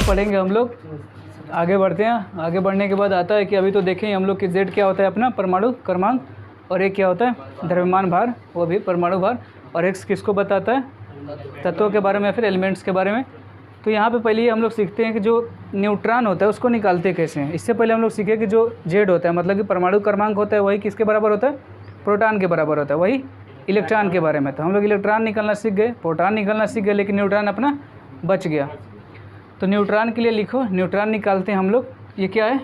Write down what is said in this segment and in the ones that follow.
पढ़ेंगे हम लोग। आगे बढ़ते हैं। आगे बढ़ने के बाद आता है कि अभी तो देखें हम लोग कि Z क्या होता है अपना परमाणु क्रमांक, और एक क्या होता है द्रव्यमान भार, वो भी परमाणु भार, और X किसको बताता है तत्वों के बारे में, फिर एलिमेंट्स के बारे में। तो यहाँ पे पहले हम लोग सीखते हैं कि जो न्यूट्रॉन होता है उसको निकालते कैसे हैं। इससे पहले हम लोग सीखे कि जो Z होता है मतलब कि परमाणु क्रमांक होता है वही किसके बराबर होता है, प्रोटॉन के बराबर होता है, वही इलेक्ट्रॉन के बारे में। तो हम लोग इलेक्ट्रॉन निकालना सीख गए, प्रोटॉन निकालना सीख गए, लेकिन न्यूट्रॉन अपना बच गया। तो न्यूट्रॉन के लिए लिखो, न्यूट्रॉन निकालते हैं हम लोग। ये क्या है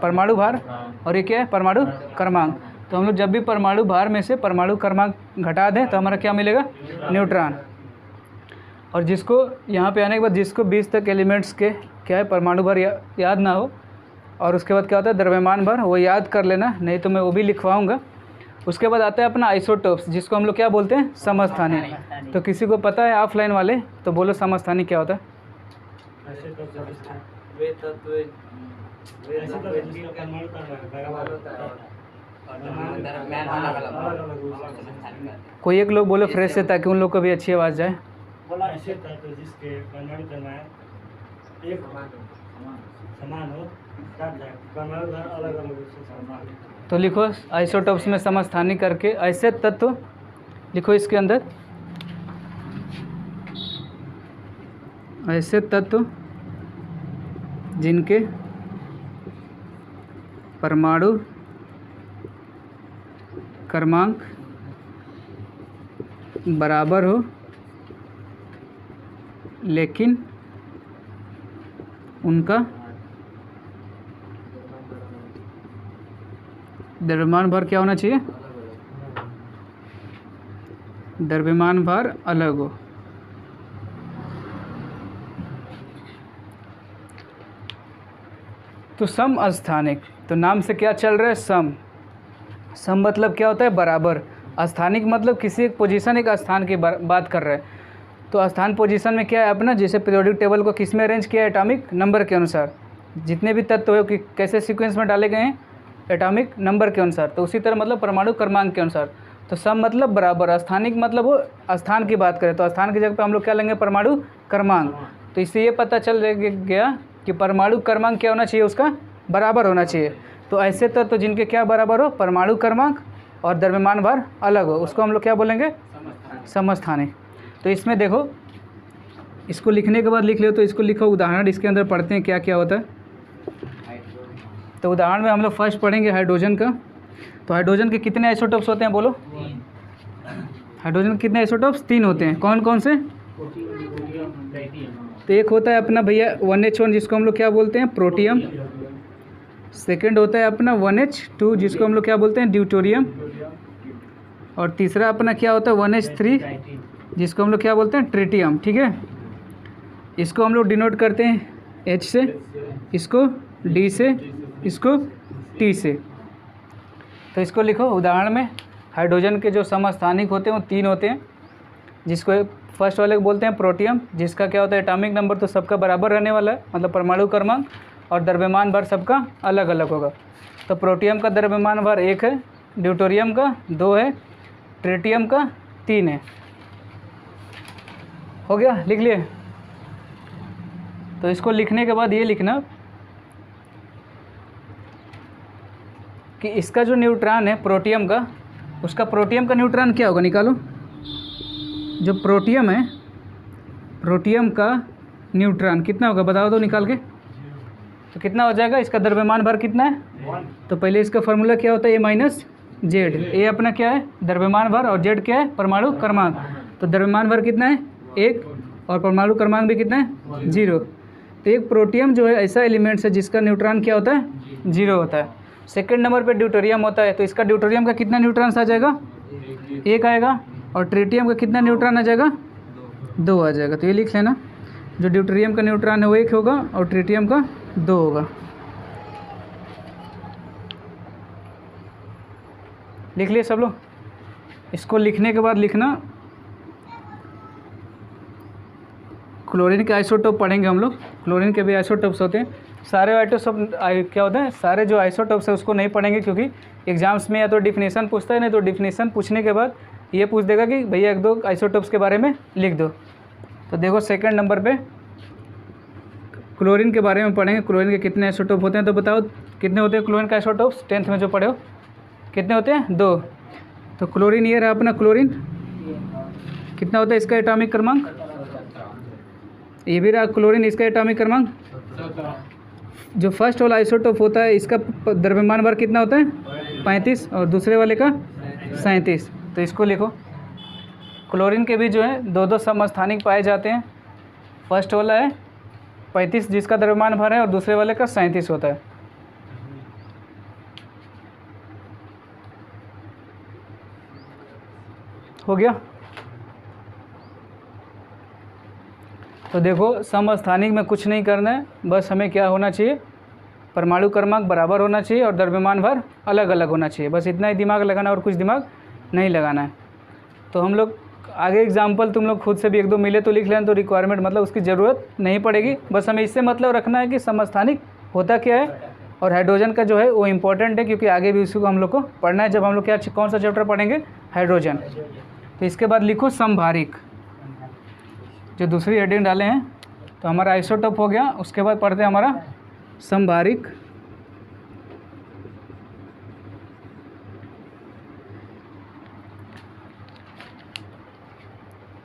परमाणु भार, और ये क्या है परमाणु क्रमांक। तो हम लोग जब भी परमाणु भार में से परमाणु क्रमांक घटा दें तो हमारा क्या मिलेगा, न्यूट्रॉन। और जिसको यहाँ पे आने के बाद जिसको 20 तक एलिमेंट्स के क्या है परमाणु भार याद ना हो, और उसके बाद क्या होता है द्रव्यमान भार, वो याद कर लेना, नहीं तो मैं वो भी लिखवाऊँगा। उसके बाद आता है अपना आइसोटोप्स, जिसको हम लोग क्या बोलते हैं समस्थानी। तो किसी को पता है ऑफलाइन वाले तो बोलो समस्थानी क्या होता है। कोई एक लोग बोलो फ्रेश से, ताकि उन लोग को भी अच्छी आवाज़ जाए। ऐसे तत्व जिसके परमाणु क्रमांक एक समान हो, परमाणु भार अलग अलग रूप से समान। तो लिखो आइसोटोप्स में समस्थानी करके ऐसे तत्व लिखो इसके अंदर, ऐसे तत्व जिनके परमाणु क्रमांक बराबर हो लेकिन उनका द्रव्यमान भार क्या होना चाहिए, द्रव्यमान भार अलग हो। तो सम अस्थानिक, तो नाम से क्या चल रहा है सम। सम मतलब क्या होता है बराबर, अस्थानिक मतलब किसी एक पोजीशन एक स्थान की बात कर रहे हैं। तो स्थान पोजीशन में क्या है अपना, जैसे पीरियोडिक टेबल को किस में अरेंज किया है, एटॉमिक नंबर के अनुसार। जितने भी तत्व है कि कैसे सीक्वेंस में डाले गए हैं, एटॉमिक नंबर के अनुसार। तो उसी तरह मतलब परमाणु क्रमांक के अनुसार। तो सम मतलब बराबर, स्थानिक मतलब वो स्थान की बात करें तो स्थान की जगह पे हम लोग क्या लेंगे परमाणु क्रमांक। तो इससे ये पता चल गया कि परमाणु क्रमांक क्या होना चाहिए, उसका बराबर होना चाहिए। तो ऐसे तत्व जिनके क्या बराबर हो, परमाणु क्रमांक और द्रव्यमान भार अलग हो, उसको हम लोग क्या बोलेंगे समस्थानिक। तो इसमें देखो, इसको लिखने के बाद लिख लो, तो इसको लिखो उदाहरण, इसके अंदर पढ़ते हैं क्या क्या होता है। तो उदाहरण में हम लोग फर्स्ट पढ़ेंगे हाइड्रोजन का। तो हाइड्रोजन के कितने आइसोटोप्स होते हैं बोलो, हाइड्रोजन के कितने आइसोटोप्स, 3 होते हैं। कौन कौन से, तो एक होता है अपना भैया 1H1 जिसको हम लोग क्या बोलते हैं प्रोटियम। सेकंड होता है अपना 1H2 जिसको हम लोग क्या बोलते हैं ड्यूटेरियम। और तीसरा अपना क्या होता है 1H3 जिसको हम लोग क्या बोलते हैं ट्रिटियम। ठीक है, इसको हम लोग डिनोट करते हैं H से, इसको D से, इसको T से। तो इसको लिखो उदाहरण में, हाइड्रोजन के जो समस्थानिक होते हैं वो 3 होते हैं, जिसको फर्स्ट वाले को बोलते हैं प्रोटियम, जिसका क्या होता है एटॉमिक नंबर तो सबका बराबर रहने वाला है, मतलब परमाणु क्रमांक, और द्रव्यमान भार सबका अलग अलग होगा। तो प्रोटियम का द्रव्यमान भार 1 है, ड्यूटेरियम का 2 है, ट्रिटियम का 3 है। हो गया, लिख लिए। तो इसको लिखने के बाद ये लिखना कि इसका जो न्यूट्रॉन है प्रोटियम का, उसका प्रोटियम का न्यूट्रॉन क्या होगा, निकालो। जो प्रोटियम है, प्रोटियम का न्यूट्रॉन कितना होगा बताओ तो निकाल के। तो कितना हो जाएगा, इसका द्रव्यमान भार कितना है, तो पहले इसका फार्मूला क्या होता है A-Z। ए अपना क्या है द्रव्यमान भार, और Z क्या है परमाणु क्रमांक। तो द्रव्यमान भार कितना है 1, और परमाणु क्रमांक भी कितना है 0। तो एक प्रोटियम जो है ऐसा एलिमेंट्स है जिसका न्यूट्रॉन क्या होता है 0 होता है। सेकंड नंबर पे ड्यूटेरियम होता है, तो इसका ड्यूटेरियम का कितना न्यूट्रॉन्स आ जाएगा 1 आएगा, और ट्रिटियम का कितना न्यूट्रॉन आ जाएगा 2 आ जाएगा। तो ये लिख लेना, जो ड्यूटेरियम का न्यूट्रॉन है वो 1 होगा और ट्रिटियम का 2 होगा। लिख लिए सब लोग। इसको लिखने के बाद लिखना क्लोरीन के आइसोटोप पढ़ेंगे हम लोग। क्लोरीन के भी आइसोटोप्स होते हैं, सारे आइसोटोप क्या होते हैं, सारे जो आइसोटोप्स है उसको नहीं पढ़ेंगे, क्योंकि एग्जाम्स में या तो डिफिनेशन पूछता है, नहीं तो डिफिनेशन पूछने के बाद ये पूछ देगा कि भैया 1-2 आइसोटोप्स के बारे में लिख दो। तो देखो सेकंड नंबर पे क्लोरीन के बारे में पढ़ेंगे। क्लोरीन के कितने आइसोटोप होते हैं तो बताओ कितने होते हैं क्लोरीन का आइसोटोप्स 10th में जो पढ़े हो, कितने होते हैं? 2। तो क्लोरीन ये रहा अपना क्लोरीन, कितना होता है इसका एटॉमिक क्रमांक? ये भी रहा क्लोरीन, इसका एटॉमिक क्रमांक। जो फर्स्ट वाला आइसोटोप होता है इसका द्रव्यमान भार कितना होता है? 35 और दूसरे वाले का 37। तो इसको लिखो। क्लोरीन के भी जो है 2 समस्थानिक पाए जाते हैं। फर्स्ट वाला है 35 जिसका द्रव्यमान भार है और दूसरे वाले का 37 होता है। हो गया। तो देखो समस्थानिक में कुछ नहीं करना है, बस हमें क्या होना चाहिए, परमाणु क्रमांक बराबर होना चाहिए और द्रव्यमान भार अलग अलग होना चाहिए। बस इतना ही दिमाग लगाना और कुछ दिमाग नहीं लगाना है। तो हम लोग आगे एग्जाम्पल तुम लोग खुद से भी 1-2 मिले तो लिख लेना, तो रिक्वायरमेंट मतलब उसकी ज़रूरत नहीं पड़ेगी। बस हमें इससे मतलब रखना है कि समस्थानिक होता क्या है और हाइड्रोजन का जो है वो इम्पोर्टेंट है, क्योंकि आगे भी उसको हम लोग को पढ़ना है जब हम लोग क्या कौन सा चैप्टर पढ़ेंगे? हाइड्रोजन। तो इसके बाद लिखो समभारिक, जो दूसरी हेडिंग डाले हैं। तो हमारा आइसोटोप हो गया, उसके बाद पढ़ते हैं हमारा समभारिक।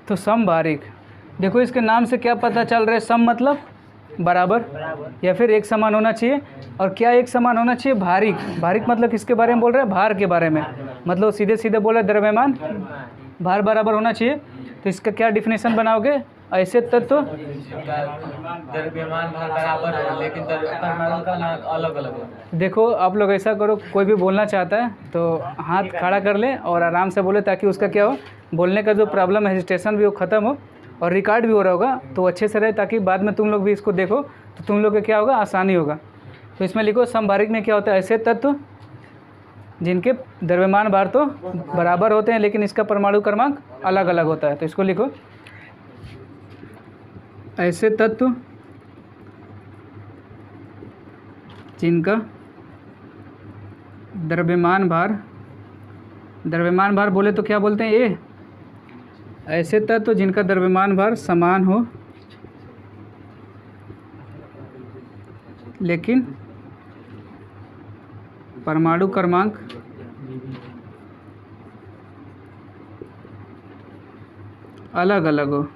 तो समभारिक देखो इसके नाम से क्या पता चल रहा है, सम मतलब बराबर या फिर एक समान होना चाहिए। और क्या एक समान होना चाहिए? भारिक। भारिक मतलब किसके बारे में बोल रहे हैं? भार के बारे में। मतलब सीधे सीधे बोल रहे हैं द्रव्यमान भार बराबर होना चाहिए। तो इसका क्या डिफिनेशन बनाओगे? ऐसे तत्व द्रव्यमान भार बराबर है लेकिन परमाणु का नाम अलग अलग है। देखो आप लोग ऐसा करो, कोई भी बोलना चाहता है तो हाथ खड़ा कर ले और आराम से बोले, ताकि उसका क्या हो, बोलने का जो प्रॉब्लम है, हेजिटेशन भी वो ख़त्म हो और रिकॉर्ड भी हो रहा होगा तो अच्छे से रहे, ताकि बाद में तुम लोग भी इसको देखो तो तुम लोग का क्या होगा, आसानी होगा। तो इसमें लिखो समभारिक में क्या होता है? ऐसे तत्व जिनके द्रव्यमान भार तो बराबर होते हैं लेकिन इसका परमाणु क्रमांक अलग अलग होता है। तो इसको लिखो ऐसे तत्व जिनका द्रव्यमान भार बोले तो क्या बोलते हैं? ये ऐसे तत्व जिनका द्रव्यमान भार समान हो लेकिन परमाणु क्रमांक अलग अलग हो,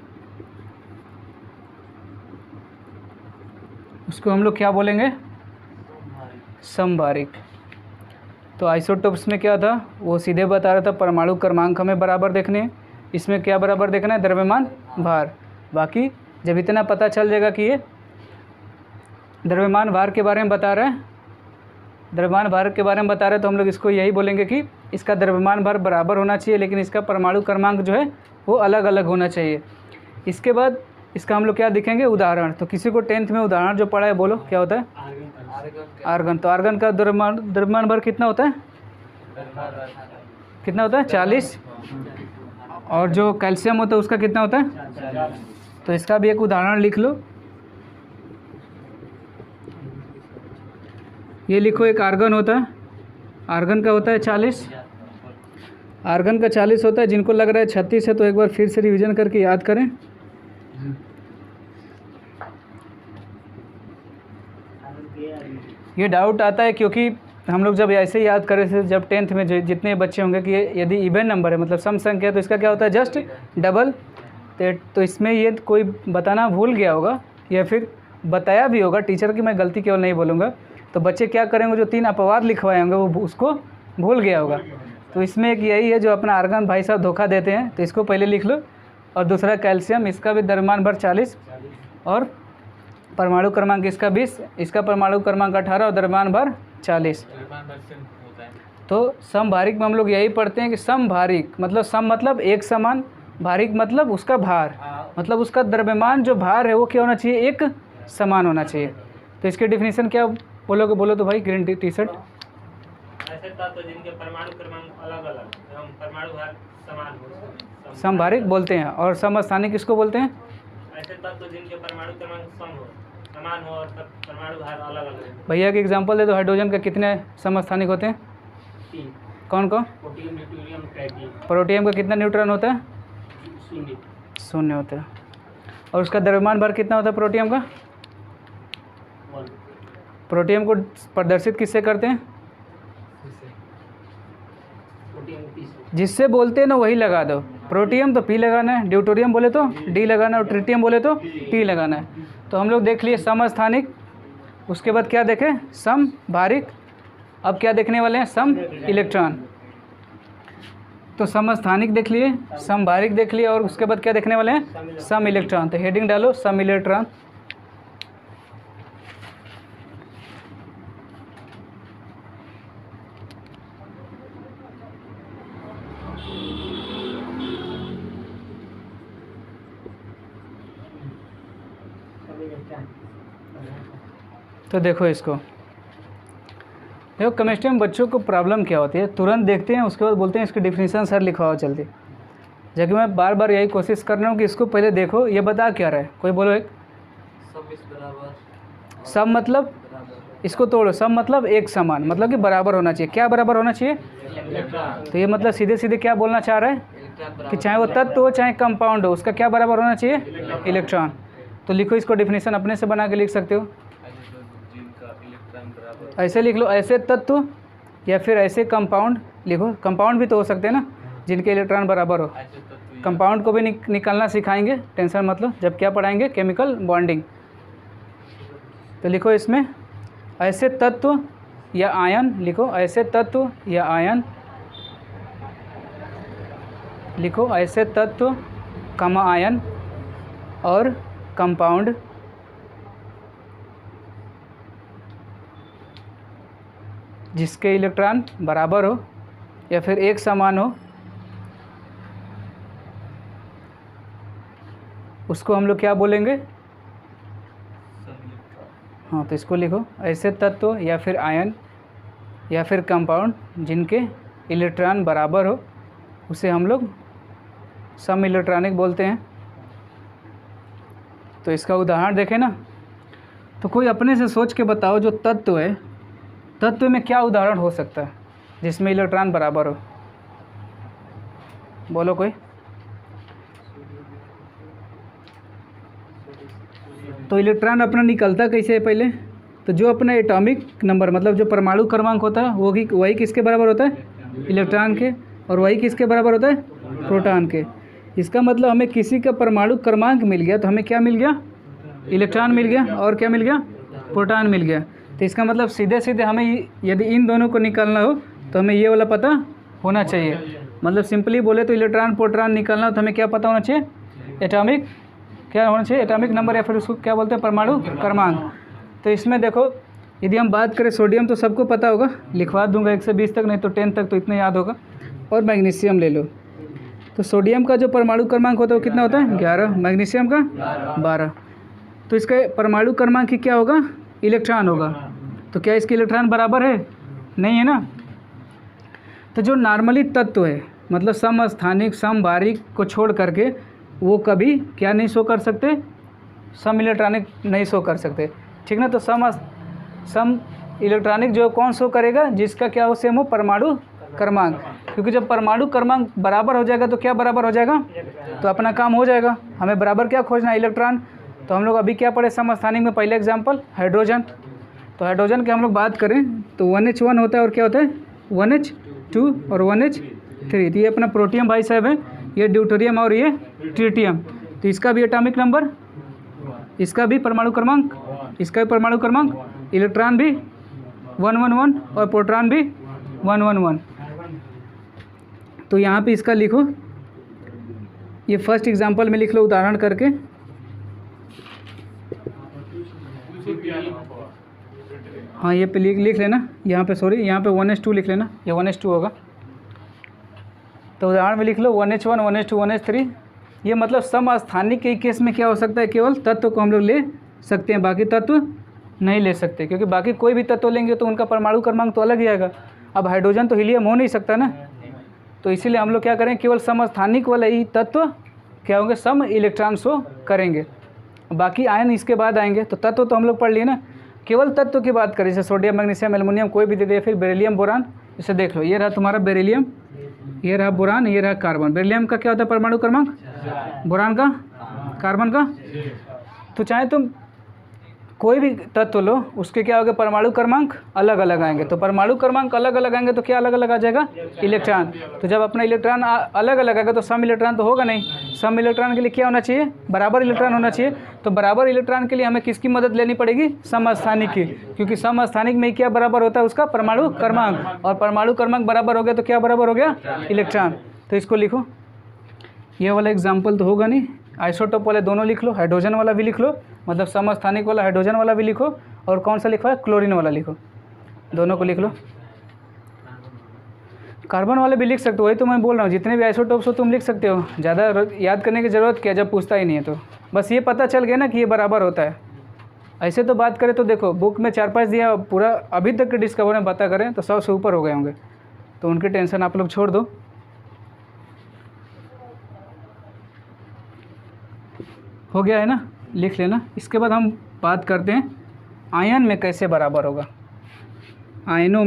उसको हम लोग क्या बोलेंगे? समभारिक। तो आइसोटोप्स में क्या था, वो सीधे बता रहा था परमाणु क्रमांक हमें बराबर देखने हैं। इसमें क्या बराबर देखना है? द्रव्यमान भार। बाकी जब इतना पता चल जाएगा कि ये द्रव्यमान भार के बारे में बता रहा है, द्रव्यमान भार के बारे में बता रहे हैं, तो हम लोग इसको यही बोलेंगे कि इसका द्रव्यमान भार बराबर होना चाहिए लेकिन इसका परमाणु क्रमांक जो है वो अलग अलग होना चाहिए। इसके बाद इसका हम लोग क्या दिखेंगे? उदाहरण। तो किसी को 10th में उदाहरण जो पढ़ा है बोलो क्या होता है? आर्गन। तो आर्गन का द्रव्यमान भार कितना होता है? कितना होता है? 40। और जो कैल्शियम होता है उसका कितना होता है? तो इसका भी एक उदाहरण लिख लो। ये लिखो, एक आर्गन होता है, आर्गन का होता है 40। आर्गन का 40 होता है। जिनको लग रहा है 36 है तो एक बार फिर से रिवीजन करके याद करें। ये डाउट आता है क्योंकि हम लोग जब ऐसे ही याद कर रहे थे जब 10th में जितने बच्चे होंगे कि यदि इवन नंबर है मतलब सम संख्या है तो इसका क्या होता है? Just double. तो इसमें ये कोई बताना भूल गया होगा या फिर बताया भी होगा, टीचर की मैं गलती केवल नहीं बोलूँगा। तो बच्चे क्या करेंगे, जो 3 अपवाद लिखवाए होंगे वो उसको भूल गया होगा। तो इसमें एक यही है जो अपना आर्गन भाई साहब धोखा देते हैं, तो इसको पहले लिख लो। और दूसरा कैल्शियम, इसका भी द्रव्यमान भार 40 और परमाणु क्रमांक इसका 20, इसका परमाणु क्रमांक 18 और द्रव्यमान भार 40। तो समभारिक में हम लोग यही पढ़ते हैं कि समभारिक मतलब सम मतलब एक समान, भारिक मतलब उसका भार, मतलब उसका द्रव्यमान जो भार है वो क्या होना चाहिए? एक समान होना चाहिए। तो इसके डिफिनीशन क्या बोलोगे? बोलो तो भाई, ग्रीन टी शर्ट। ऐसे तत्व जिनके परमाणु क्रमांक अलग अलग एवं परमाणु भार समान हो समभारिक बोलते हैं। और समस्थानिक किसको बोलते हैं? ऐसे तत्व जिनके परमाणु क्रमांक समान हो और परमाणु भार अलग अलग हो। भैया के एग्जांपल दे दो। हाइड्रोजन के कितने समस्थानिक होते हैं? 3। कौन कौन? Protium, deuterium, tritium. प्रोटियम का कितना न्यूट्रॉन होता है? 0। 0 होता है। और उसका द्रव्यमान भार कितना होता है प्रोटियम का? प्रोटियम को प्रदर्शित किससे करते हैं? जिससे बोलते हैं ना वही लगा दो। प्रोटियम तो P लगाना है, ड्यूटेरियम बोले तो D लगाना है और ट्रिटियम बोले तो T लगाना है। तो हम लोग देख लिए समस्थानिक, उसके बाद क्या देखें? समभारिक। अब क्या देखने वाले हैं? सम इलेक्ट्रॉन। तो समस्थानिक देख लिए, समभारिक देख लिए और उसके बाद क्या देखने वाले हैं? सम इलेक्ट्रॉन। तो हेडिंग डालो सम इलेक्ट्रॉन। तो देखो इसको, देखो केमिस्ट्री में बच्चों को प्रॉब्लम क्या होती है, तुरंत देखते हैं उसके बाद बोलते हैं इसकी डिफिनीशन सर लिखवाओ जल्दी। जबकि मैं बार बार यही कोशिश कर रहा हूँ कि इसको पहले देखो ये बता क्या रहा है। कोई बोलो एक। सब मतलब इसको तोड़ो। सब मतलब एक समान, मतलब कि बराबर होना चाहिए। क्या बराबर होना चाहिए? तो ये मतलब सीधे सीधे क्या बोलना चाह रहा है कि चाहे वो तत्व हो चाहे कंपाउंड हो, उसका क्या बराबर होना चाहिए? इलेक्ट्रॉन। तो लिखो इसको, डिफिनीशन अपने से बना के लिख सकते हो। ऐसे लिख लो, ऐसे तत्व या फिर ऐसे कंपाउंड लिखो। कंपाउंड भी तो हो सकते हैं ना जिनके इलेक्ट्रॉन बराबर हो। कंपाउंड को भी निकालना सिखाएंगे, टेंशन मत लो, जब क्या पढ़ाएंगे? Chemical bonding. तो लिखो इसमें ऐसे तत्व या आयन, लिखो ऐसे तत्व या आयन, लिखो ऐसे तत्व कमा आयन और कंपाउंड जिसके इलेक्ट्रॉन बराबर हो या फिर एक समान हो, उसको हम लोग क्या बोलेंगे? हाँ, तो इसको लिखो ऐसे तत्व या फिर आयन या फिर कंपाउंड जिनके इलेक्ट्रॉन बराबर हो, उसे हम लोग सम इलेक्ट्रॉनिक बोलते हैं। तो इसका उदाहरण देखें ना, तो कोई अपने से सोच के बताओ जो तत्व है, तत्व में क्या उदाहरण हो सकता है जिसमें इलेक्ट्रॉन बराबर हो? बोलो कोई। तो इलेक्ट्रॉन अपना निकलता कैसे है पहले? तो जो अपना एटॉमिक नंबर मतलब जो परमाणु क्रमांक होता है वो वही किसके बराबर होता है? इलेक्ट्रॉन के। और वही किसके बराबर होता है? प्रोटॉन के। इसका मतलब हमें किसी का परमाणु क्रमांक मिल गया तो हमें क्या मिल गया? इलेक्ट्रॉन मिल गया। और क्या मिल गया? प्रोटॉन मिल गया। तो इसका मतलब सीधे सीधे हमें यदि इन दोनों को निकालना हो तो हमें ये वाला पता होना चाहिए। मतलब सिंपली बोले तो इलेक्ट्रॉन प्रोटॉन निकालना हो तो हमें क्या पता होना चाहिए? एटॉमिक क्या होना चाहिए? एटॉमिक नंबर या फिर उसको क्या बोलते हैं? परमाणु क्रमांक। तो इसमें देखो यदि हम बात करें सोडियम तो सबको पता होगा, लिखवा दूंगा 1 से 20 तक, नहीं तो 10 तक तो इतना याद होगा। और मैग्नीशियम ले लो, तो सोडियम का जो परमाणु क्रमांक होता है वो कितना होता है? 11। मैग्नीशियम का 12। तो इसका परमाणु क्रमांक की क्या होगा? इलेक्ट्रॉन होगा। तो क्या इसके इलेक्ट्रॉन बराबर है? नहीं है ना। तो जो नॉर्मली तत्व है मतलब समस्थानिक समभारिक को छोड़ करके वो कभी क्या नहीं शो कर सकते? सम इलेक्ट्रॉनिक नहीं शो कर सकते, ठीक ना। तो सम इलेक्ट्रॉनिक जो कौन शो करेगा? जिसका क्या हो? सेम हो परमाणु क्रमांक। क्योंकि जब परमाणु क्रमांक बराबर हो जाएगा तो क्या बराबर हो जाएगा? तो अपना काम हो जाएगा। हमें बराबर क्या खोजना है? इलेक्ट्रॉन। तो हम लोग अभी क्या पढ़े समस्थानिक में? पहले एग्जाम्पल हाइड्रोजन। तो हाइड्रोजन की हम लोग बात करें तो 1H1 होता है और क्या होता है? 1H2 और 1H3। तो ये अपना प्रोटियम भाई साहब है, ये ड्यूटेरियम और ये ट्रिटियम। तो इसका भी एटॉमिक नंबर, इसका भी परमाणु क्रमांक, इसका भी परमाणु क्रमांक, इलेक्ट्रॉन भी 111 और प्रोटॉन भी 111। तो यहाँ पे इसका लिखो, ये फर्स्ट एग्जांपल में लिख लो उदाहरण करके। हाँ ये पे लिख लेना यहाँ पे, सॉरी यहाँ पे 1H2 लिख लेना, ये 1H2 होगा। तो उदाहरण में लिख लो 1H1 1H2 1H3। ये मतलब समस्थानिक के केस में क्या हो सकता है? केवल तत्व को हम लोग ले सकते हैं, बाकी तत्व नहीं ले सकते, क्योंकि बाकी कोई भी तत्व लेंगे तो उनका परमाणु क्रमांक तो अलग ही आएगा। अब हाइड्रोजन तो हीलियम हो नहीं सकता ना, तो इसीलिए हम लोग क्या करें? केवल समस्थानिक वाले ही तत्व क्या होंगे? सम इलेक्ट्रॉन शो करेंगे। बाकी आयन इसके बाद आएंगे। तो तत्व तो हम लोग पढ़ लिए ना, केवल तत्व की बात करें जैसे सोडियम मैग्नीशियम एल्युमिनियम कोई भी दे दे, फिर बेरिलियम बोरान। इसे देख लो, ये रहा तुम्हारा बेरिलियम, ये रहा बोरान, ये रहा कार्बन। बेरिलियम का क्या होता है परमाणु क्रमांक? बोरान का, कार्बन का। तो चाहे तुम कोई भी तत्व लो उसके क्या होगा, परमाणु क्रमांक अलग अलग आएंगे। तो परमाणु क्रमांक अलग अलग आएंगे तो क्या अलग अलग आ जाएगा, इलेक्ट्रॉन। तो जब अपना इलेक्ट्रॉन अलग अलग आएगा तो सम इलेक्ट्रॉन तो होगा नहीं। सम इलेक्ट्रॉन के लिए क्या होना चाहिए, बराबर इलेक्ट्रॉन होना चाहिए। तो बराबर इलेक्ट्रॉन के लिए हमें किसकी मदद लेनी पड़ेगी, समस्थानिक की, क्योंकि समस्थानिक में क्या बराबर होता है, उसका परमाणु क्रमांक। और परमाणु क्रमांक बराबर हो गया तो क्या बराबर हो गया, इलेक्ट्रॉन। तो इसको लिखो, ये वाला एग्जाम्पल तो होगा नहीं, आइसोटोप वाले दोनों लिख लो, हाइड्रोजन वाला भी लिख लो, मतलब समस्थानिक वाला हाइड्रोजन वाला भी लिखो, और कौन सा लिखो है, क्लोरीन वाला लिखो, दोनों को लिख लो। कार्बन वाले भी लिख सकते हो, वही तो मैं बोल रहा हूँ, जितने भी आइसोटोप्स हो तुम लिख सकते हो, ज़्यादा याद करने की ज़रूरत क्या, जब पूछता ही नहीं है तो बस ये पता चल गया ना कि ये बराबर होता है। ऐसे तो बात करें तो देखो बुक में 4-5 दिया, पूरा अभी तक के डिस्कवर में पता करें तो 100 से ऊपर हो गए होंगे, तो उनकी टेंशन आप लोग छोड़ दो। हो गया है ना, लिख लेना। इसके बाद हम बात करते हैं आयन में कैसे बराबर होगा। आयनों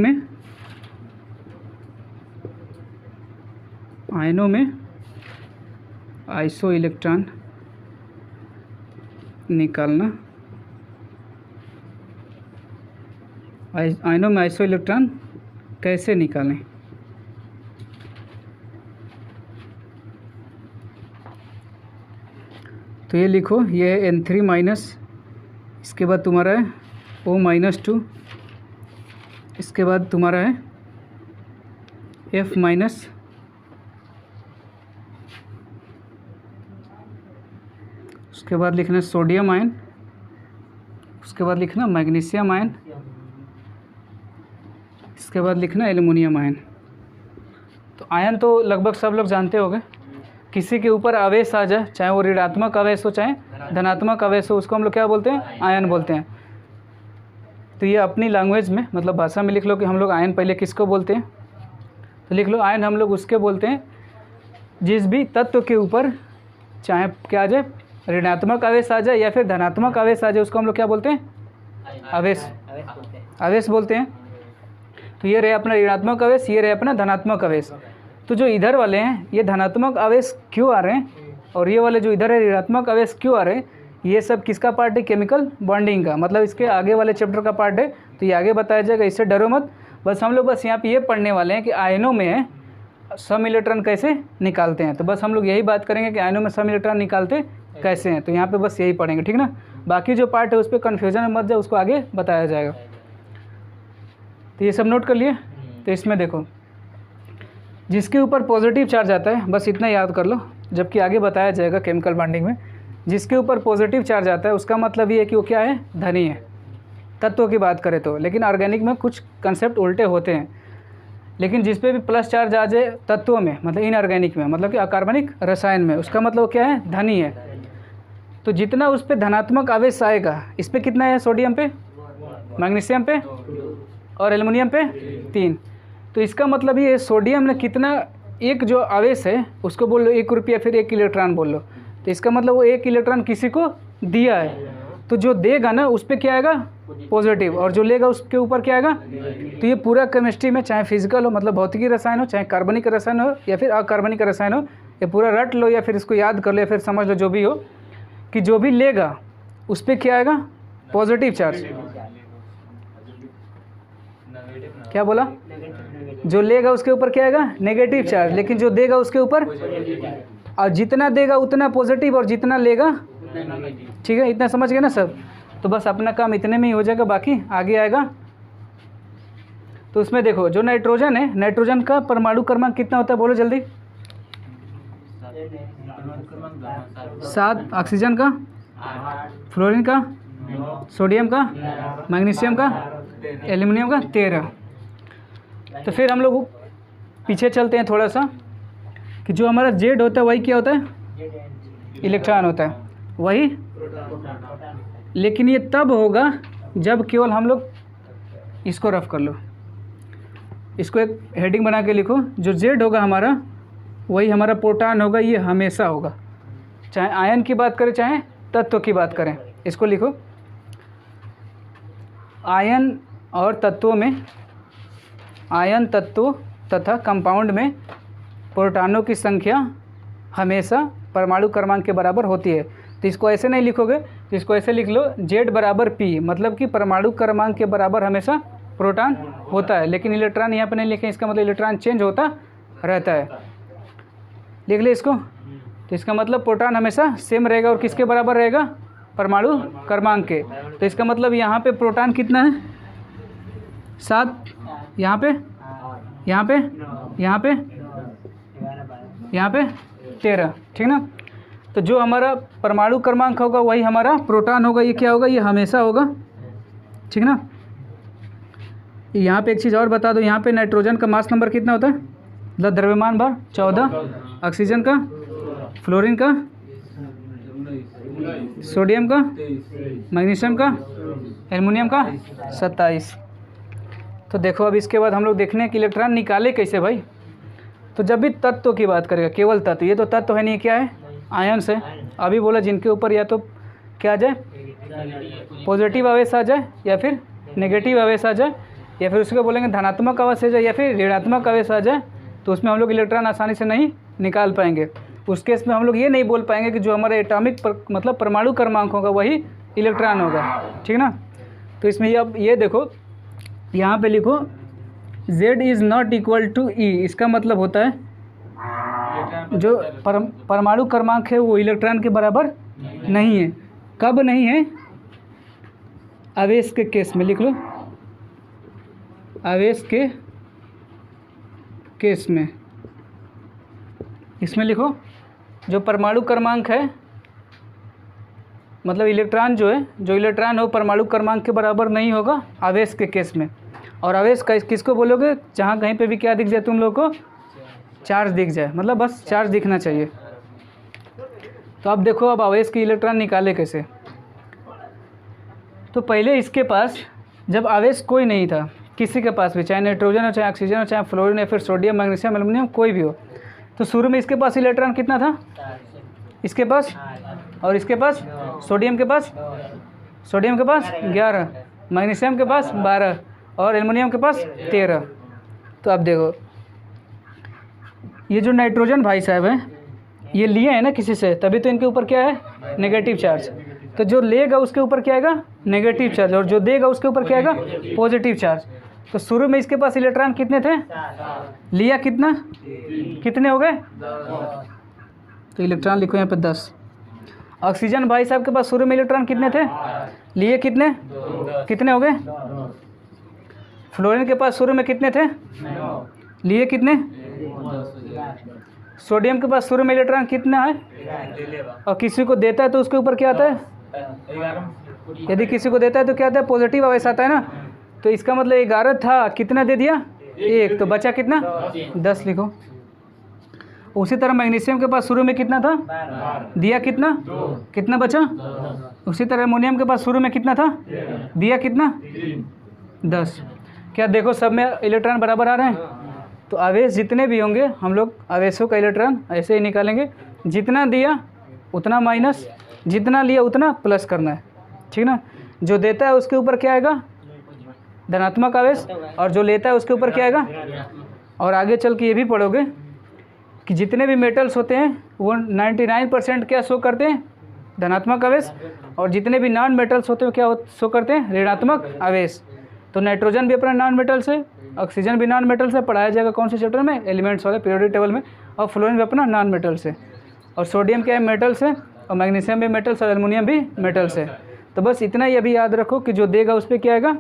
में आइसो इलेक्ट्रॉन निकालना, आयनों में आइसो इलेक्ट्रॉन कैसे निकालें। तो ये लिखो, ये है N3 माइनस, इसके बाद तुम्हारा है O-2, इसके बाद तुम्हारा है F माइनस, उसके बाद लिखना सोडियम आयन, उसके बाद लिखना मैग्नीशियम आयन, इसके बाद लिखना एल्युमिनियम आयन। तो आयन तो लगभग सब लोग जानते होंगे। किसी के ऊपर आवेश आ जाए, चाहे वो ऋणात्मक आवेश हो चाहे धनात्मक आवेश हो, उसको हम लोग क्या बोलते हैं, आयन बोलते हैं। तो ये अपनी लैंग्वेज में मतलब भाषा में लिख लो कि हम लोग आयन पहले किसको बोलते हैं। तो लिख लो, आयन हम लोग उसके बोलते हैं जिस भी तत्व के ऊपर चाहे क्या आ जाए, ऋणात्मक आवेश आ जाए या फिर धनात्मक आवेश आ जाए, उसको हम लोग क्या बोलते हैं, आवेश बोलते हैं। तो ये रहे अपना ऋणात्मक आवेश, ये रहे अपना धनात्मक आवेश। तो जो इधर वाले हैं ये धनात्मक आवेश क्यों आ रहे हैं, और ये वाले जो इधर है ऋणात्मक आवेश क्यों आ रहे हैं, ये सब किसका पार्ट है, केमिकल बॉन्डिंग का, मतलब इसके आगे वाले चैप्टर का पार्ट है। तो ये आगे बताया जाएगा, इससे डरो मत। बस हम लोग बस यहाँ पे ये पढ़ने वाले हैं कि आयनों में सम इलेक्ट्रॉन कैसे निकालते हैं। तो बस हम लोग यही बात करेंगे कि आयनों में सम इलेक्ट्रॉन निकालते कैसे हैं। तो यहाँ पे बस यही पढ़ेंगे, ठीक ना। बाकी जो पार्ट है उस पर कन्फ्यूजन में मत जाए, उसको आगे बताया जाएगा। तो ये सब नोट कर लिए। तो इसमें देखो, जिसके ऊपर पॉजिटिव चार्ज आता है, बस इतना याद कर लो, जबकि आगे बताया जाएगा केमिकल बॉन्डिंग में। जिसके ऊपर पॉजिटिव चार्ज आता है उसका मतलब ये है कि वो क्या है, धनी है, तत्वों की बात करें तो। लेकिन ऑर्गेनिक में कुछ कंसेप्ट उल्टे होते हैं। लेकिन जिस पे भी प्लस चार्ज आ जाए तत्वों में, मतलब इनऑर्गेनिक में, मतलब कि अकार्बनिक रसायन में, उसका मतलब क्या है, धनी है। तो जितना उस पर धनात्मक आवेश आएगा, इस पर कितना है, सोडियम पे, मैग्नीशियम पे और एल्युमिनियम पे 3। तो इसका मतलब ये सोडियम ने कितना, एक जो आवेश है उसको बोल लो 1 रुपया, फिर 1 इलेक्ट्रॉन बोल लो। तो इसका मतलब वो 1 इलेक्ट्रॉन किसी को दिया है, तो जो देगा ना उस पर क्या आएगा, पॉजिटिव, और जो लेगा उसके ऊपर क्या आएगा। तो ये पूरा केमिस्ट्री में, चाहे फिजिकल हो मतलब भौतिकी रसायन हो, चाहे कार्बनिक रसायन हो या फिर अकार्बनिक रसायन हो, ये पूरा रट लो या फिर इसको याद कर लो या फिर समझ लो, जो भी हो, कि जो भी लेगा उस पर क्या आएगा, पॉजिटिव चार्ज। क्या बोला, जो लेगा उसके ऊपर क्या आएगा, नेगेटिव चार्ज। लेकिन जो देगा उसके ऊपर, और जितना देगा उतना पॉजिटिव और जितना लेगा, ठीक है, इतना समझ गए ना सब। तो बस अपना काम इतने में ही हो जाएगा, बाकी आगे आएगा। तो उसमें देखो, जो नाइट्रोजन है, नाइट्रोजन का परमाणु क्रमांक कितना होता है, बोलो जल्दी। 7, ऑक्सीजन का, फ्लोरीन का, सोडियम का, मैग्नीशियम का, एल्युमिनियम का 13। तो फिर हम लोग पीछे चलते हैं थोड़ा सा, कि जो हमारा जेड होता है वही क्या होता है, इलेक्ट्रॉन होता है वही। लेकिन ये तब होगा जब केवल हम लोग, इसको रफ कर लो, इसको एक हेडिंग बना के लिखो, जो जेड होगा हमारा वही हमारा प्रोटॉन होगा, ये हमेशा होगा, चाहे आयन की बात करें चाहे तत्व की बात करें। इसको लिखो, आयन और तत्वों में, आयन तत्वों तथा कंपाउंड में प्रोटॉनों की संख्या हमेशा परमाणु क्रमांक के बराबर होती है। तो इसको ऐसे नहीं लिखोगे, तो इसको ऐसे लिख लो, Z बराबर P, मतलब कि परमाणु क्रमांक के बराबर हमेशा प्रोटॉन होता है, लेकिन इलेक्ट्रॉन यहाँ पे नहीं लिखे, इसका मतलब इलेक्ट्रॉन चेंज होता रहता है। लिख ले इसको। तो इसका मतलब प्रोटॉन हमेशा सेम रहेगा और किसके बराबर रहेगा, परमाणु क्रमांक के। तो इसका मतलब यहाँ पे प्रोटॉन कितना है 7, यहाँ पे 13, ठीक ना। तो जो हमारा परमाणु क्रमांक होगा वही हमारा प्रोटॉन होगा, ये क्या होगा, ये हमेशा होगा, ठीक ना। यहाँ पे एक चीज़ और बता दो, यहाँ पे नाइट्रोजन का मास नंबर कितना होता है, मतलब द्रव्यमान भार 14, ऑक्सीजन का, फ्लोरीन का, सोडियम का, मैग्नीशियम का, एल्युमिनियम का 27। तो देखो अब इसके बाद हम लोग देखने कि इलेक्ट्रॉन निकाले कैसे भाई। तो जब भी तत्व की बात करेगा, केवल तत्व, ये तो तत्व है नहीं, क्या है, आयन्स है। अभी बोला जिनके ऊपर या तो क्या आ जाए, पॉजिटिव आवेश आ जाए या फिर नेगेटिव आवेश आ जाए, या फिर उसको बोलेंगे धनात्मक आवेश आ जाए या फिर ऋणात्मक आवेश आ जाए, तो उसमें हम लोग इलेक्ट्रॉन आसानी से नहीं निकाल पाएंगे। उस केस में हम लोग ये नहीं बोल पाएंगे कि जो हमारा एटॉमिक मतलब परमाणु क्रमांक होगा वही इलेक्ट्रॉन होगा, ठीक ना। तो इसमें अब ये देखो, यहाँ पे लिखो Z is not equal to E, इसका मतलब होता है जो परमाणु क्रमांक है वो इलेक्ट्रॉन के बराबर नहीं है। कब नहीं है, आवेश के केस में, लिख लो आवेश के केस में। इसमें लिखो जो परमाणु क्रमांक है, मतलब इलेक्ट्रॉन जो है, जो इलेक्ट्रॉन हो परमाणु क्रमांक के बराबर नहीं होगा आवेश के केस में। और आवेश किसको बोलोगे, जहाँ कहीं पे भी क्या दिख जाए तुम लोग को, चार्ज दिख जाए, मतलब बस चार्ज दिखना चाहिए। तो अब देखो, अब आवेश की इलेक्ट्रॉन निकाले कैसे। तो पहले इसके पास जब आवेश कोई नहीं था किसी के पास भी, चाहे नाइट्रोजन हो, चाहे ऑक्सीजन हो, चाहे फ्लोरीन या फिर सोडियम, मैग्नीशियम, एल्युमिनियम, कोई भी हो, तो शुरू में इसके पास इलेक्ट्रॉन कितना था, इसके पास, और इसके पास सोडियम के पास 11, मैग्नीशियम के पास 12 और एल्युमिनियम के पास 13। तो अब देखो ये जो नाइट्रोजन भाई साहब हैं, ये लिए हैं ना किसी से, तभी तो इनके ऊपर क्या है, नेगेटिव चार्ज। तो जो लेगा उसके ऊपर क्या आएगा, नेगेटिव चार्ज, और जो देगा उसके ऊपर क्या आएगा, पॉजिटिव चार्ज। तो शुरू में इसके पास इलेक्ट्रॉन कितने थे, लिया कितना, कितने हो गए, तो इलेक्ट्रॉन लिखो यहाँ पे 10। ऑक्सीजन भाई साहब के पास शुरू में इलेक्ट्रॉन कितने थे, लिए कितने, कितने हो गए। फ्लोरीन के पास शुरू में कितने थे, लिए कितने। सोडियम के पास शुरू में इलेक्ट्रॉन कितना है, और किसी को देता है तो उसके ऊपर क्या आता है, यदि किसी को देता है तो क्या आता है, पॉजिटिव आवेश आता है ना। तो इसका मतलब 11 था, कितना दे दिया, 1, तो बचा कितना, 10 लिखो। उसी तरह मैग्नीशियम के पास शुरू में कितना था, दिया कितना, कितना बचा। उसी तरह अमोनियम के पास शुरू में कितना था, दिया कितना, 10। क्या देखो सब में इलेक्ट्रॉन बराबर आ रहे हैं। तो आवेश जितने भी होंगे हम लोग आवेशों का इलेक्ट्रॉन ऐसे ही निकालेंगे, जितना दिया उतना माइनस, जितना लिया उतना प्लस करना है, ठीक ना। जो देता है उसके ऊपर क्या आएगा, धनात्मक आवेश, और जो लेता है उसके ऊपर क्या आएगा। और आगे चल के ये भी पढ़ोगे कि जितने भी मेटल्स होते हैं वो 99% क्या शो करते हैं, धनात्मक आवेश, और जितने भी नॉन मेटल्स होते हैं क्या शो करते हैं, ऋणात्मक आवेश। तो नाइट्रोजन भी अपना नॉन मेटल्स है, ऑक्सीजन भी नॉन मेटल्स है, पढ़ाया जाएगा कौन से चैप्टर में, एलिमेंट्स वाले पीरियोडिक टेबल में। और फ्लोरीन भी अपना नॉन मेटल्स है, और सोडियम क्या है, मेटल्स है, और मैग्नीशियम भी मेटल्स, और एल्युमिनियम भी मेटल्स है। तो बस इतना ही अभी याद रखो कि जो देगा उस पर क्या आएगा,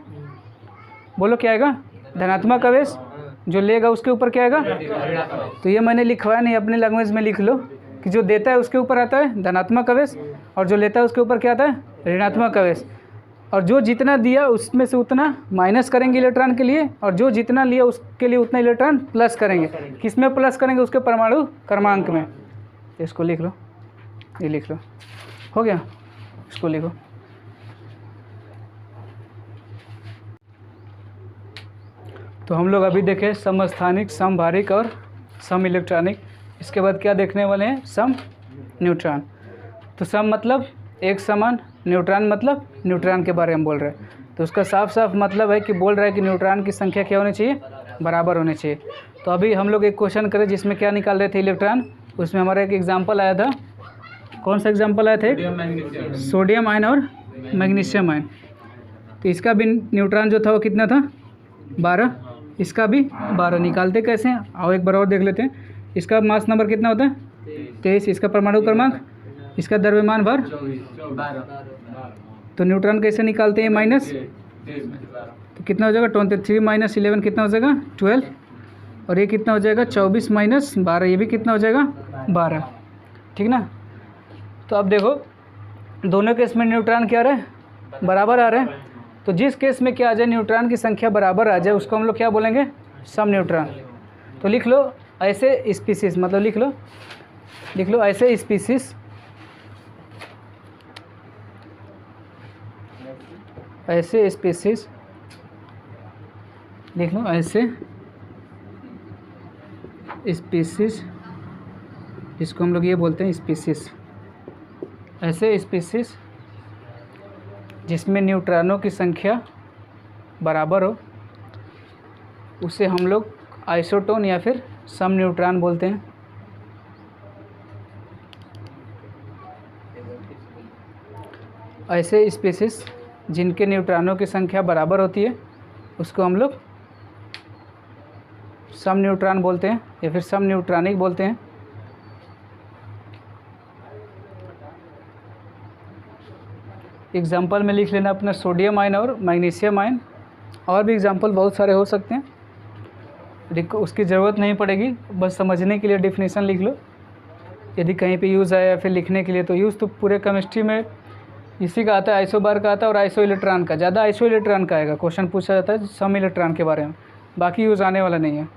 बोलो क्या आएगा, धनात्मक आवेश, जो लेगा उसके ऊपर क्या आएगा। तो ये मैंने लिखवाया नहीं, अपने लैंग्वेज में लिख लो कि जो देता है उसके ऊपर आता है धनात्मक आवेश, और जो लेता है उसके ऊपर क्या आता है, ऋणात्मक आवेश। और जो जितना दिया उसमें से उतना माइनस करेंगे इलेक्ट्रॉन के लिए, और जो जितना लिया उसके लिए उतना इलेक्ट्रॉन प्लस करेंगे। किस में प्लस करेंगे, उसके परमाणु क्रमांक में। इसको लिख लो, ये लिख लो, हो गया, इसको लिखो। तो हम लोग अभी देखे समस्थानिक, समभारिक और सम इलेक्ट्रॉनिक। इसके बाद क्या देखने वाले हैं, सम न्यूट्रॉन। तो सम मतलब एक समान, न्यूट्रॉन मतलब न्यूट्रॉन के बारे में बोल रहे हैं। तो उसका साफ साफ मतलब है कि बोल रहा है कि न्यूट्रॉन की संख्या क्या होनी चाहिए, बराबर होनी चाहिए। तो अभी हम लोग एक क्वेश्चन करें जिसमें क्या निकाल रहे थे, इलेक्ट्रॉन। उसमें हमारा एक एग्जाम्पल आया था, कौन सा एग्जाम्पल आया था? सोडियम आयन और मैग्नीशियम आयन। तो इसका भी न्यूट्रॉन जो था वो कितना था? 12। इसका भी 12। निकालते कैसे हैं? आओ एक बार और देख लेते हैं। इसका मास नंबर कितना होता है? 23। इसका परमाणु क्रमांक, इसका द्रव्यमान भर, तो न्यूट्रॉन कैसे निकालते हैं? माइनस, तो कितना हो जाएगा? 23 माइनस 11 कितना हो जाएगा? 12। और ये कितना हो जाएगा? 24 माइनस 12, ये भी कितना हो जाएगा? 12। ठीक ना। तो अब देखो दोनों केस में न्यूट्रॉन क्या आ रहा है? बराबर आ रहा है। तो जिस केस में क्या आ जाए, न्यूट्रॉन की संख्या बराबर आ जाए, उसको हम लोग क्या बोलेंगे? सम न्यूट्रॉन। तो लिख लो ऐसे स्पीसीज, मतलब लिख लो ऐसे स्पीसीज, ऐसे स्पीसीज, लिख लो ऐसे स्पीसीज, जिसको हम लोग ये बोलते हैं स्पीसीज, ऐसे स्पीसीज जिसमें न्यूट्रॉनों की संख्या बराबर हो, उसे हम लोग आइसोटोन या फिर सम न्यूट्रॉन बोलते हैं। ऐसे स्पीसीज जिनके न्यूट्रॉनों की संख्या बराबर होती है, उसको हम लोग सम न्यूट्रॉन बोलते हैं या फिर सम न्यूट्रॉनिक बोलते हैं। एग्जाम्पल में लिख लेना अपना सोडियम आयन और मैग्नीशियम आयन। और भी एग्जाम्पल बहुत सारे हो सकते हैं, उसकी ज़रूरत नहीं पड़ेगी, बस समझने के लिए डेफिनेशन लिख लो। यदि कहीं पे यूज़ आया या फिर लिखने के लिए, तो यूज़ तो पूरे केमिस्ट्री में इसी का आता है, आइसोबार का आता है और आइसो इलेक्ट्रॉन का। ज़्यादा आइसो इलेक्ट्रॉन का आएगा, क्वेश्चन पूछा जाता है सम इलेक्ट्रॉन के बारे में, बाकी यूज़ आने वाला नहीं है।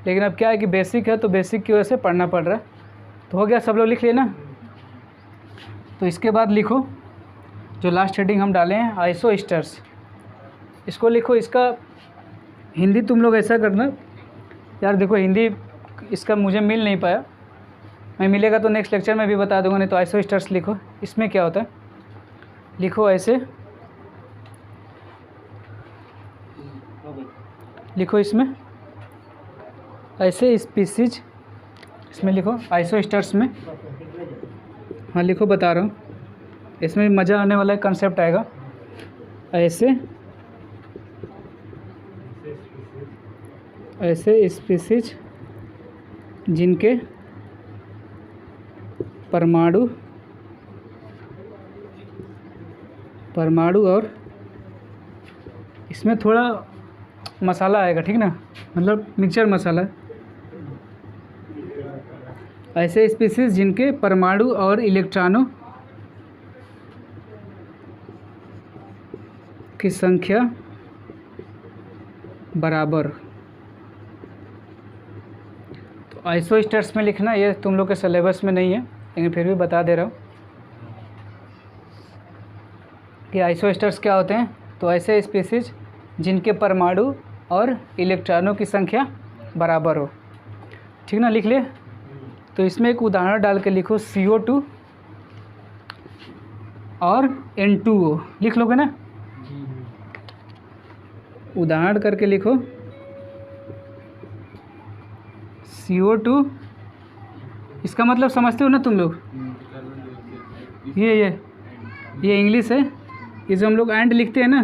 लेकिन अब क्या है कि बेसिक है, तो बेसिक की वजह से पढ़ना पड़ रहा है। तो हो गया, सब लोग लिख लेना। तो इसके बाद लिखो जो लास्ट हेडिंग हम डाले हैं, आइसो एस्टर्स, इसको लिखो। इसका हिंदी तुम लोग ऐसा करना यार, देखो हिंदी इसका मुझे मिल नहीं पाया, मैं मिलेगा तो नेक्स्ट लेक्चर में भी बता दूंगा, नहीं तो आइसो एस्टर्स लिखो। इसमें क्या होता है, लिखो ऐसे, लिखो इसमें ऐसे स्पीसीज, इसमें लिखो आइसो एस्टर्स में। हाँ लिखो, बता रहा हूँ, इसमें मज़ा आने वाला कंसेप्ट आएगा। ऐसे स्पीसीज जिनके परमाणु और इसमें थोड़ा मसाला आएगा, ठीक ना, मतलब मिक्सचर मसाला। ऐसे स्पीसीज जिनके परमाणु और इलेक्ट्रॉनों की संख्या बराबर। तो आइसो एस्टर्स में लिखना, ये तुम लोग के सिलेबस में नहीं है, लेकिन फिर भी बता दे रहा हूँ कि आइसो एस्टर्स क्या होते हैं। तो ऐसे स्पीसीज जिनके परमाणु और इलेक्ट्रॉनों की संख्या बराबर हो, ठीक ना, लिख ले। तो इसमें एक उदाहरण डाल के लिखो, CO2 और N2O, लिख लोगे ना, उदाहरण करके लिखो। CO2, इसका मतलब समझते हो ना तुम लोग, ये इंग्लिश है। ये जो हम लोग एंड लिखते हैं ना,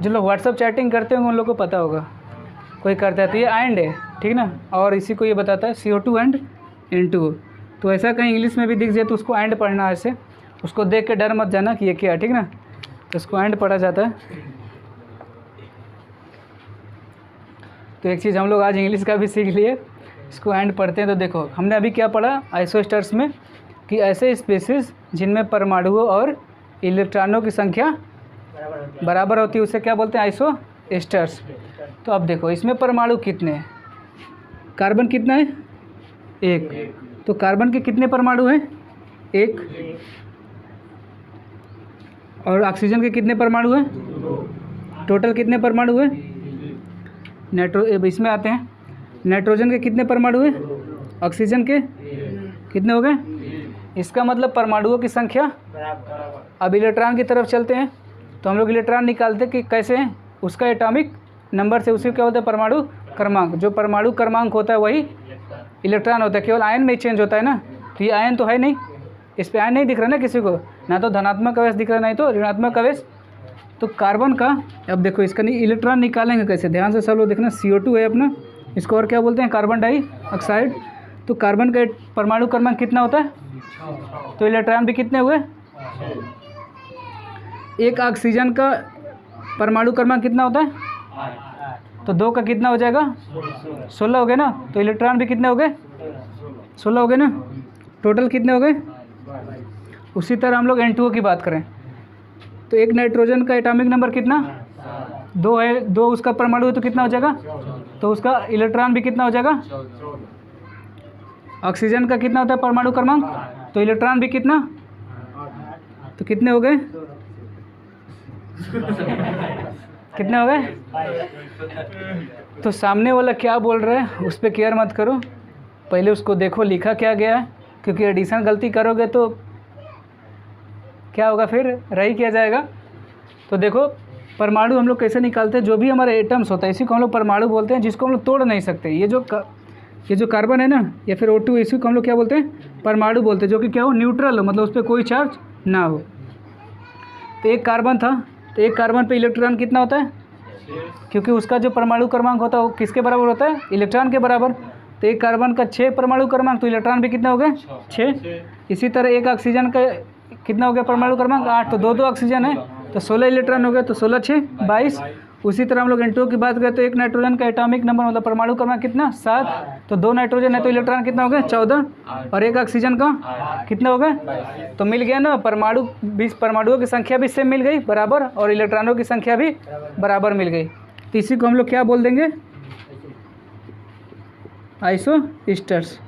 जो लोग व्हाट्सअप चैटिंग करते होंगे उन लोग को पता होगा, कोई करता है तो ये एंड है, ठीक ना। और इसी को ये बताता है CO2 एंड N2O। तो ऐसा कहीं इंग्लिश में भी दिख जाए तो उसको एंड पढ़ना, ऐसे उसको देख के डर मत जाना कि ये क्या है, ठीक ना, तो उसको एंड पढ़ा जाता है। तो एक चीज़ हम लोग आज इंग्लिश का भी सीख लिए, इसको एंड पढ़ते हैं। तो देखो हमने अभी क्या पढ़ा आइसो एस्टर्स में, कि ऐसे स्पीसीज जिनमें परमाणुओं और इलेक्ट्रॉनों की संख्या बराबर होती है, उसे क्या बोलते हैं, आइसो एस्टर्स। तो अब देखो इसमें परमाणु कितने हैं, कार्बन कितना है, 1। तो कार्बन के कितने परमाणु हैं, 1। और ऑक्सीजन के कितने परमाणु हैं, टोटल कितने परमाणु हैं, इसमें आते हैं, नाइट्रोजन के कितने परमाणु हैं, ऑक्सीजन के कितने हो गए। इसका मतलब परमाणुओं की संख्या। अब इलेक्ट्रॉन की तरफ चलते हैं, तो हम लोग इलेक्ट्रॉन निकालते कि कैसे हैं, उसका एटॉमिक नंबर से, उसी क्या होता है, परमाणु क्रमांक। जो परमाणु क्रमांक होता है वही इलेक्ट्रॉन होता है, केवल आयन में चेंज होता है ना। तो ये आयन तो है नहीं, इस पे आयन नहीं दिख रहा ना किसी को, ना तो धनात्मक आवेश दिख रहा नहीं तो ऋणात्मक आवेश। तो कार्बन का अब देखो इसका इलेक्ट्रॉन निकालेंगे कैसे, ध्यान से सब लोग देखना। CO2 है अपना, इसको और क्या बोलते हैं, कार्बन डाइऑक्साइड। तो कार्बन का परमाणु क्रमांक कितना होता है, तो इलेक्ट्रॉन भी कितने हुए, एक ऑक्सीजन का परमाणु क्रमांक कितना होता है, तो 2 का कितना हो जाएगा, 16 हो गए ना। तो इलेक्ट्रॉन भी कितने हो गए, 16 हो गए ना, टोटल कितने हो गए। उसी तरह हम लोग N2O की बात करें तो एक नाइट्रोजन का एटॉमिक नंबर कितना, 2 है, 2 उसका परमाणु है तो कितना हो जाएगा, तो उसका इलेक्ट्रॉन भी कितना हो जाएगा। ऑक्सीजन का कितना होता है परमाणु क्रमांक, तो इलेक्ट्रॉन भी कितना, तो कितने हो गए, कितने हो गए। तो सामने वाला क्या बोल रहा है उस पर केयर मत करो, पहले उसको देखो लिखा क्या गया है, क्योंकि एडिशन गलती करोगे तो क्या होगा, फिर रही किया जाएगा। तो देखो परमाणु हम लोग कैसे निकालते हैं, जो भी हमारे एटम्स होता है इसी को हम लोग परमाणु बोलते हैं, जिसको हम लोग तोड़ नहीं सकते। ये जो कार्बन है ना या फिर O2, इसी को हम लोग क्या बोलते हैं, परमाणु बोलते हैं, जो कि क्या हो, न्यूट्रल हो, मतलब उस पर कोई चार्ज ना हो। तो एक कार्बन था, तो एक कार्बन पे इलेक्ट्रॉन कितना होता है, क्योंकि उसका जो परमाणु क्रमांक होता है वो किसके बराबर होता है, इलेक्ट्रॉन के बराबर। तो एक कार्बन का 6 परमाणु क्रमांक, तो इलेक्ट्रॉन भी कितने हो गए, 6। इसी तरह एक ऑक्सीजन का कितना हो गया परमाणु क्रमांक, 8। तो 2 ऑक्सीजन है तो 16 इलेक्ट्रॉन हो गए, तो 16 6 22। उसी तरह हम लोग N2O की बात करें तो एक नाइट्रोजन का एटॉमिक नंबर मतलब परमाणु क्रमांक कितना, 7। तो 2 नाइट्रोजन है तो इलेक्ट्रॉन कितना हो गया, 14। और एक ऑक्सीजन का कितना हो गए, तो मिल गया ना, परमाणु 20 परमाणुओं की संख्या भी सेम मिल गई बराबर, और इलेक्ट्रॉनों की संख्या भी बराबर मिल गई। तो इसी को हम लोग क्या बोल देंगे, आइसोस्टर्स।